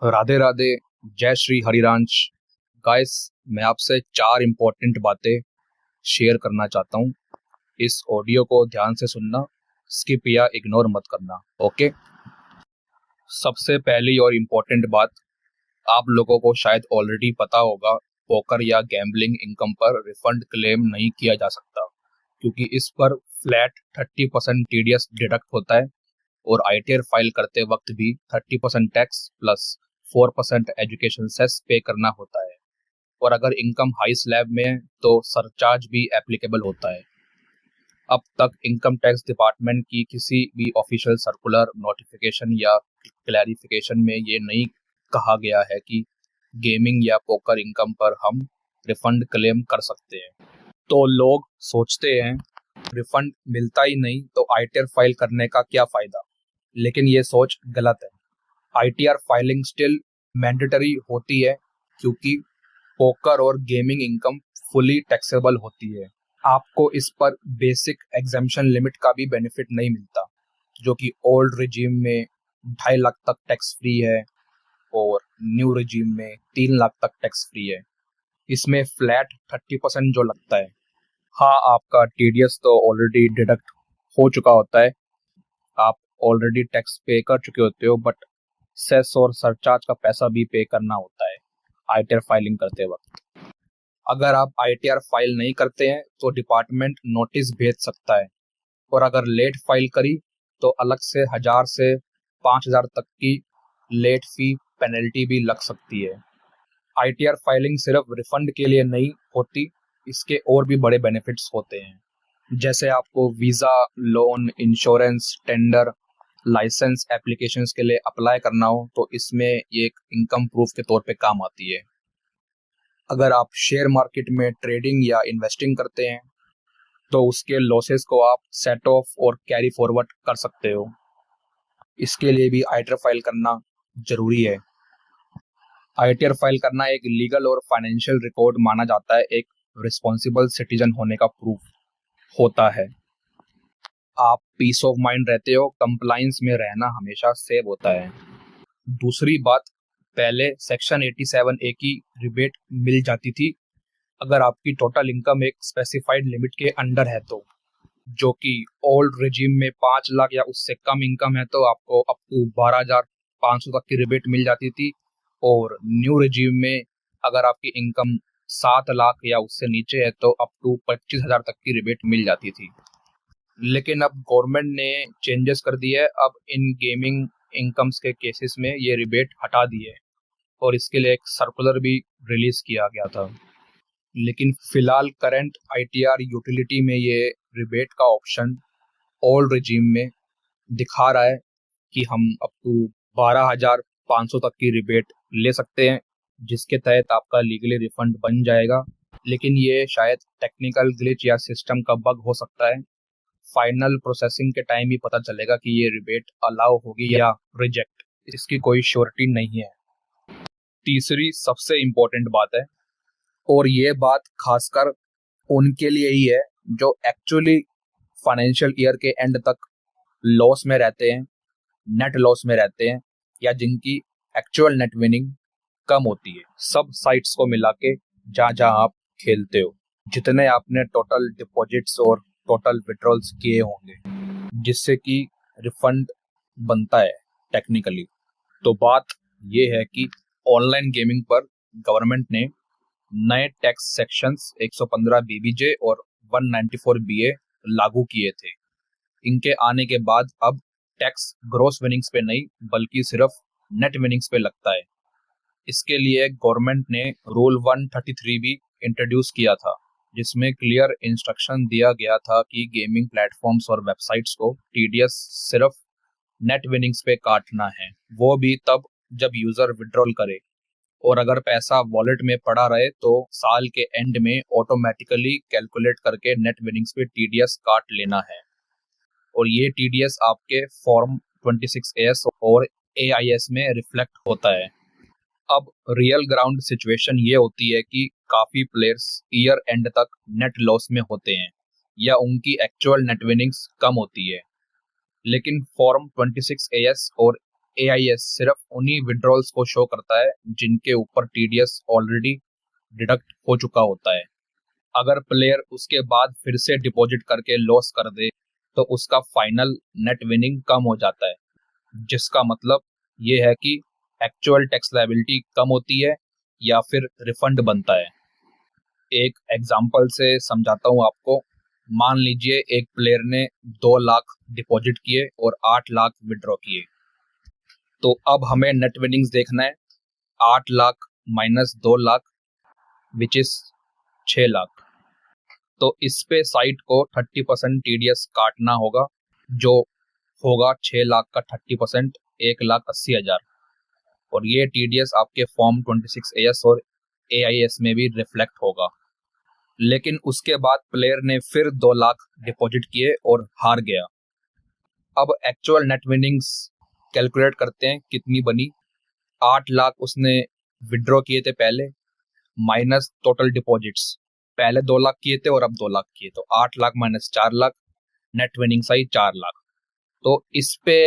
राधे राधे। जय श्री हरिरांच। गाइस, मैं आपसे 4 इम्पोर्टेंट बातें शेयर करना चाहता हूँ। इस ऑडियो को ध्यान से सुनना, स्किप या इग्नोर मत करना। ओके। सबसे पहली और इम्पोर्टेंट बात, आप लोगों को शायद ऑलरेडी पता होगा, पोकर या गैम्बलिंग इनकम पर रिफंड क्लेम नहीं किया जा सकता, क्योंकि इस पर फ्लैट 30% टीडीएस डिडक्ट होता है और आईटीआर फाइल करते वक्त भी 30% टैक्स प्लस 4% एजुकेशन सेस पे करना होता है। और अगर इनकम हाई स्लैब में है तो सरचार्ज भी एप्लीकेबल होता है। अब तक इनकम टैक्स डिपार्टमेंट की किसी भी ऑफिशियल सर्कुलर, नोटिफिकेशन या क्लैरिफिकेशन में ये नहीं कहा गया है कि गेमिंग या पोकर इनकम पर हम रिफंड क्लेम कर सकते हैं। तो लोग सोचते हैं रिफंड मिलता ही नहीं तो आईटीआर फाइल करने का क्या फायदा, लेकिन ये सोच गलत है। आईटीआर फाइलिंग स्टिल मैंडेटरी होती है, क्योंकि पोकर और गेमिंग इनकम फुली टैक्सेबल होती है। आपको इस पर बेसिक एग्जेम्पशन लिमिट का भी बेनिफिट नहीं मिलता, जो कि ओल्ड रिजीम में 2.5 लाख तक टैक्स फ्री है और न्यू रिजीम में 3 लाख तक टैक्स फ्री है। इसमें फ्लैट 30% जो लगता है। हाँ, आपका टीडीएस तो ऑलरेडी डिडक्ट हो चुका होता है, आप ऑलरेडी टैक्स पे कर चुके होते हो, बट सेस और सरचार्ज का पैसा भी पे करना होता है आईटीआर फाइलिंग करते वक्त। अगर आप आईटीआर फाइल नहीं करते हैं तो डिपार्टमेंट नोटिस भेज सकता है, और अगर लेट फाइल करी तो अलग से 1,000 से 5,000 तक की लेट फी पेनल्टी भी लग सकती है। आईटीआर फाइलिंग सिर्फ रिफंड के लिए नहीं होती, इसके और भी बड़े बेनिफिट्स होते हैं। जैसे आपको visa, loan, insurance, tender, licence applications के लिए अप्लाई करना हो तो इसमें ये एक इनकम प्रूफ के तौर पे काम आती है। अगर आप शेयर मार्केट में ट्रेडिंग या इन्वेस्टिंग करते हैं तो उसके लॉसेस को आप सेट ऑफ और कैरी फॉरवर्ड कर सकते हो। इसके लिए भी आईटीआर फाइल करना जरूरी है। आईटीआर फाइल करना एक लीगल और फाइनेंशियल रिकॉर्ड माना जाता है, एक रिस्पॉन्सिबल सिटीजन होने का प्रूफ होता है। आप पीस ऑफ माइंड रहते हो, कंप्लाइंस में रहना हमेशा सेव होता है। दूसरी बात, पहले सेक्शन 87A की रिबेट मिल जाती थी अगर आपकी टोटल इनकम एक स्पेसिफाइड लिमिट के अंडर है तो, जो कि ओल्ड रिजीम में 5 लाख या उससे कम इनकम है तो आपको अप टू 12,500 तक की रिबेट मिल जाती थी, और न्यू रिजीम में अगर आपकी इनकम 7 लाख या उससे नीचे है तो अप टू 25,000 तक की रिबेट मिल जाती थी। लेकिन अब गवर्नमेंट ने चेंजेस कर दिए है। अब इन गेमिंग इनकम्स के केसेस में ये रिबेट हटा दी है और इसके लिए एक सर्कुलर भी रिलीज किया गया था। लेकिन फिलहाल करंट आईटीआर यूटिलिटी में ये रिबेट का ऑप्शन ओल्ड रिजीम में दिखा रहा है कि हम अप टू 12,500 तक की रिबेट ले सकते हैं, जिसके तहत आपका लीगली रिफंड बन जाएगा। लेकिन ये शायद टेक्निकल ग्लिच या सिस्टम का बग हो सकता है। फाइनल प्रोसेसिंग के टाइम ही पता चलेगा कि ये रिबेट अलाउ होगी या रिजेक्ट, इसकी कोई श्योरिटी नहीं है। तीसरी सबसे इम्पोर्टेंट बात है, और ये बात खासकर उनके लिए ही है जो एक्चुअली फाइनेंशियल ईयर के एंड तक लॉस में रहते हैं, नेट लॉस में रहते हैं, या जिनकी एक्चुअल नेट विनिंग कम होती है, सब साइट्स को मिला के जहाँ जहाँ आप खेलते हो, जितने आपने टोटल डिपॉजिट्स और टोटल विड्रॉल्स किए होंगे, जिससे कि रिफंड बनता है टेक्निकली। तो बात ये है कि ऑनलाइन गेमिंग पर गवर्नमेंट ने नए टैक्स सेक्शंस 115 बीबीजे और 194 बीए लागू किए थे। इनके आने के बाद अब टैक्स ग्रॉस विनिंग्स पे नहीं बल्कि सिर्फ नेट विनिंग्स पे लगता है। इसके लिए गवर्नमेंट ने रूल 133 भी इंट्रोड्यूस किया था, जिसमें क्लियर इंस्ट्रक्शन दिया गया था कि गेमिंग प्लेटफॉर्म्स और वेबसाइट्स को टीडीएस सिर्फ नेट विनिंग्स पे काटना है, वो भी तब जब यूजर विड्रॉल करे, और अगर पैसा वॉलेट में पड़ा रहे तो साल के एंड में ऑटोमेटिकली कैलकुलेट करके नेट विनिंग्स पे टीडीएस काट लेना है। और ये टीडीएस आपके फॉर्म 26AS और एआईएस में रिफ्लेक्ट होता है। अब रियल ग्राउंड सिचुएशन ये होती है कि काफी प्लेयर्स ईयर एंड तक नेट लॉस में होते हैं या उनकी एक्चुअल नेट विनिंग्स कम होती है, लेकिन फॉर्म 26AS और AIS सिर्फ उन्हीं विड्रॉल्स को शो करता है जिनके ऊपर TDS ऑलरेडी डिडक्ट हो चुका होता है। अगर प्लेयर उसके बाद फिर से डिपॉजिट करके लॉस कर दे तो उसका फाइनल नेट विनिंग कम हो जाता है, जिसका मतलब ये है कि एक्चुअल टैक्स लायबिलिटी कम होती है या फिर रिफंड बनता है। एक एग्जांपल से समझाता हूँ आपको। मान लीजिए एक प्लेयर ने 2 लाख डिपॉजिट किए और 8 लाख विड्रॉ किए, तो अब हमें नेट विनिंग्स देखना है। 8 lakh minus 2 lakh which is 6 lakh. तो इस पे साइट को 30% TDS काटना होगा, जो होगा 6 लाख का 30%, 1,80,000। और ये TDS आपके फॉर्म 26AS और AIS में भी रिफ्लेक्ट होगा। लेकिन उसके बाद प्लेयर ने फिर 2 लाख डिपॉजिट किए और हार गया। अब एक्चुअल नेट विनिंग्स कैलकुलेट करते हैं कितनी बनी। 8 लाख उसने विड्रॉ किए थे पहले, माइनस टोटल डिपॉजिट्स, पहले 2 लाख किए थे और अब 2 लाख किए, तो 8 lakh minus 4 lakh, net winnings आई 4 लाख। तो इस पे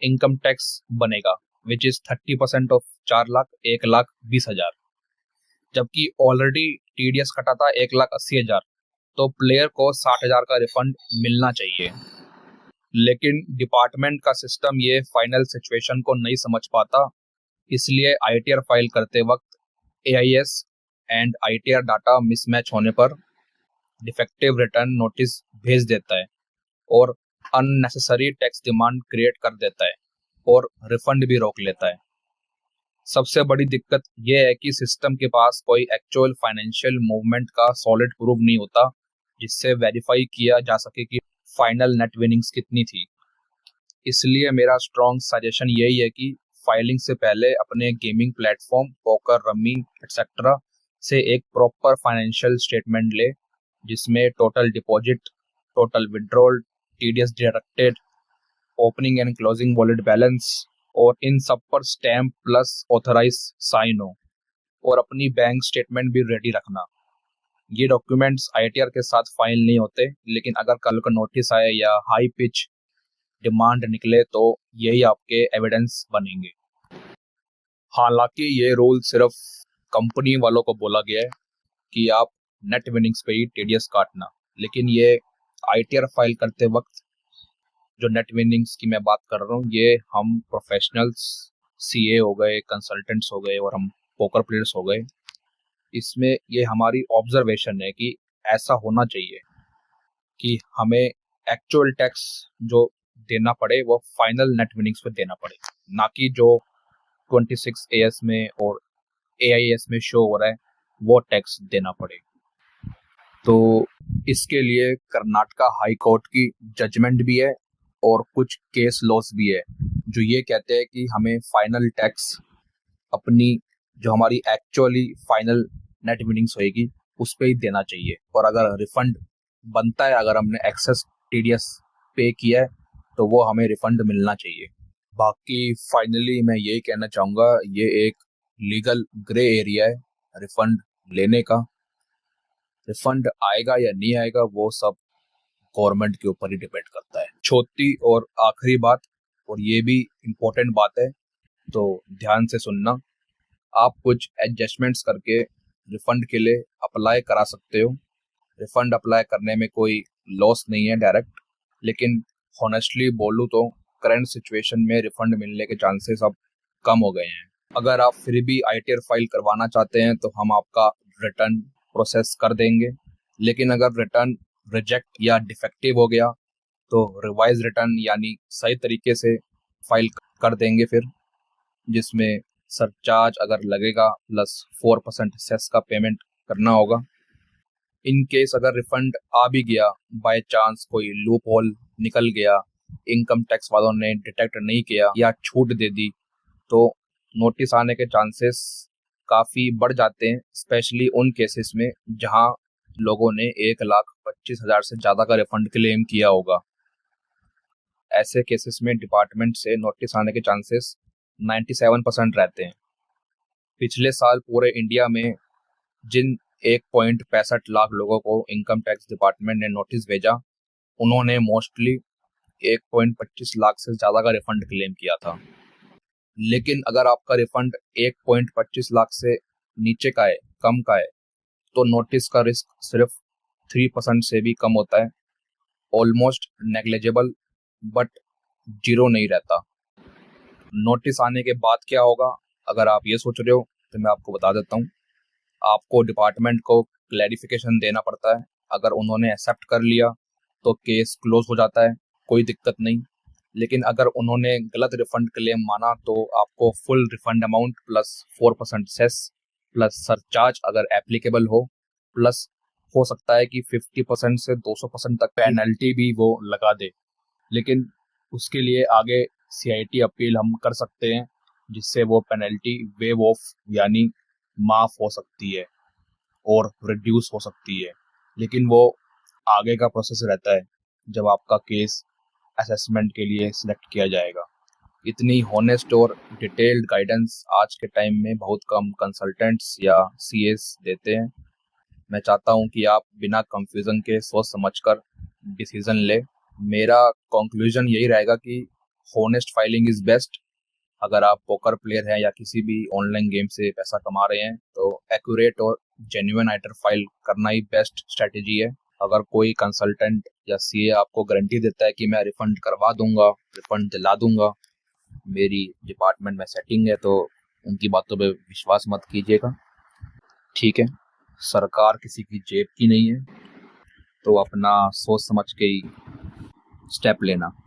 इनकम टैक्स बनेगा विच इज 30% ऑफ 4 लाख, 1,20,000। जबकि ऑलरेडी TDS कटा था 1,80,000, तो प्लेयर को 60,000 का रिफंड मिलना चाहिए। लेकिन डिपार्टमेंट का सिस्टम ये फाइनल सिचुएशन को नहीं समझ पाता, इसलिए ITR फाइल करते वक्त AIS and ITR data mismatch होने पर डिफेक्टिव रिटर्न नोटिस भेज देता है और अननेसेसरी टैक्स डिमांड क्रिएट कर देता है और रिफंड भी रोक लेता है। सबसे बड़ी दिक्कत यह है कि सिस्टम के पास कोई एक्चुअल फाइनेंशियल मूवमेंट का सॉलिड प्रूफ नहीं होता जिससे वेरीफाई किया जा सके कि फाइनल नेट विनिंग्स कितनी थी। इसलिए मेरा स्ट्रॉन्ग सजेशन यही है कि फाइलिंग से पहले अपने gaming platform, poker, rummy etcetera से एक प्रॉपर फाइनेंशियल स्टेटमेंट ले, जिसमें total deposit, total withdrawal, TDS deducted, opening and closing wallet balance और इन सब पर स्टैम्प प्लस ऑथराइज साइन हो, और अपनी बैंक स्टेटमेंट भी रेडी रखना। ये डॉक्यूमेंट्स ITR के साथ फाइल नहीं होते, लेकिन अगर कल का नोटिस आए या हाई पिच डिमांड निकले तो यही आपके एविडेंस बनेंगे। हालांकि ये रूल सिर्फ कंपनी वालों को बोला गया है कि आप नेट विनिंग्स पे ही TDS काटना, लेकिन ये ITR फाइल करते वक्त जो नेट विनिंग्स की मैं बात कर रहा हूँ, ये हम प्रोफेशनल्स, CA हो गए, कंसल्टेंट्स हो गए और हम पोकर प्लेयर्स हो गए, इसमें ये हमारी ऑब्जर्वेशन है कि ऐसा होना चाहिए कि हमें एक्चुअल टैक्स जो देना पड़े वो फाइनल नेट विनिंग्स पे देना पड़े, ना कि जो 26AS में और AIS में शो हो रहा है वो टैक्स देना पड़े। तो इसके लिए कर्नाटका हाई कोर्ट की जजमेंट भी है और कुछ केस लॉस भी है जो ये कहते हैं कि हमें फाइनल टैक्स अपनी जो हमारी एक्चुअली फाइनल नेट विनिंग्स होएगी उस पर ही देना चाहिए, और अगर रिफंड बनता है, अगर हमने एक्सेस TDS पे किया है तो वो हमें रिफंड मिलना चाहिए। बाकी फाइनली मैं यही कहना चाहूँगा, ये एक लीगल ग्रे एरिया है रिफंड लेने का। रिफंड आएगा या नहीं आएगा वो सब गवर्नमेंट के ऊपर ही डिपेंड करता है। चौथी और आखिरी बात, और ये भी इम्पोर्टेंट बात है तो ध्यान से सुनना, आप कुछ एडजस्टमेंट्स करके रिफंड के लिए अप्लाई करा सकते हो। रिफंड अप्लाई करने में कोई लॉस नहीं है डायरेक्ट, लेकिन हॉनेस्टली बोलूँ तो करंट सिचुएशन में रिफंड मिलने के चांसेस अब कम हो गए हैं। अगर आप फिर भी ITR फाइल करवाना चाहते हैं तो हम आपका रिटर्न प्रोसेस कर देंगे, लेकिन अगर रिटर्न रिजेक्ट या डिफेक्टिव हो गया तो रिवाइज रिटर्न यानी सही तरीके से फाइल कर देंगे फिर, जिसमें सरचार्ज अगर लगेगा प्लस 4% सेस का पेमेंट करना होगा। इन केस अगर रिफंड आ भी गया, बाय चांस कोई लूप होल निकल गया, इनकम टैक्स वालों ने डिटेक्ट नहीं किया या छूट दे दी, तो नोटिस आने के चांसेस काफ़ी बढ़ जाते हैं, स्पेशली उन केसेस में जहां लोगों ने 1,25,000 से ज़्यादा का रिफंड क्लेम किया होगा। ऐसे केसेस में डिपार्टमेंट से नोटिस आने के चांसेस 97% रहते हैं। पिछले साल पूरे इंडिया में जिन 1.65 लाख लोगों को इनकम टैक्स डिपार्टमेंट ने नोटिस भेजा, उन्होंने मोस्टली 1.25 लाख से ज़्यादा का रिफंड क्लेम किया था। लेकिन अगर आपका रिफंड 1.25 लाख से नीचे का है, कम का है, तो नोटिस का रिस्क सिर्फ 3% से भी कम होता है, ऑलमोस्ट नेग्लिजिबल, बट जीरो नहीं रहता। नोटिस आने के बाद क्या होगा, अगर आप ये सोच रहे हो तो मैं आपको बता देता हूँ। आपको डिपार्टमेंट को क्लैरिफिकेशन देना पड़ता है। अगर उन्होंने एक्सेप्ट कर लिया तो केस क्लोज हो जाता है, कोई दिक्कत नहीं। लेकिन अगर उन्होंने गलत रिफंड क्लेम माना तो आपको full refund amount plus 4% cess plus surcharge अगर एप्लीकेबल हो, प्लस हो सकता है कि 50% से 200% तक पेनल्टी भी वो लगा दे। लेकिन उसके लिए आगे सीआईटी अपील हम कर सकते हैं, जिससे वो पेनल्टी वेव ऑफ यानी माफ हो सकती है और रिड्यूस हो सकती है। लेकिन वो आगे का प्रोसेस रहता है जब आपका केस असेसमेंट के लिए सिलेक्ट किया जाएगा। इतनी हॉनेस्ट और डिटेल्ड गाइडेंस आज के टाइम में बहुत कम कंसल्टेंट्स या सीएस देते हैं। मैं चाहता हूं कि आप बिना कंफ्यूजन के सोच समझकर डिसीजन ले। मेरा कंक्लूजन यही रहेगा कि हॉनेस्ट फाइलिंग इज बेस्ट। अगर आप पोकर प्लेयर हैं या किसी भी ऑनलाइन गेम से पैसा कमा रहे हैं तो एक्यूरेट और जेन्युइन आइटर फाइल करना ही बेस्ट स्ट्रेटेजी है। अगर कोई कंसल्टेंट या सीए आपको गारंटी देता है कि मैं रिफंड करवा दूंगा, रिफंड दिला दूंगा, मेरी डिपार्टमेंट में सेटिंग है, तो उनकी बातों पे विश्वास मत कीजिएगा। ठीक है, सरकार किसी की जेब की नहीं है, तो अपना सोच समझ के ही स्टेप लेना।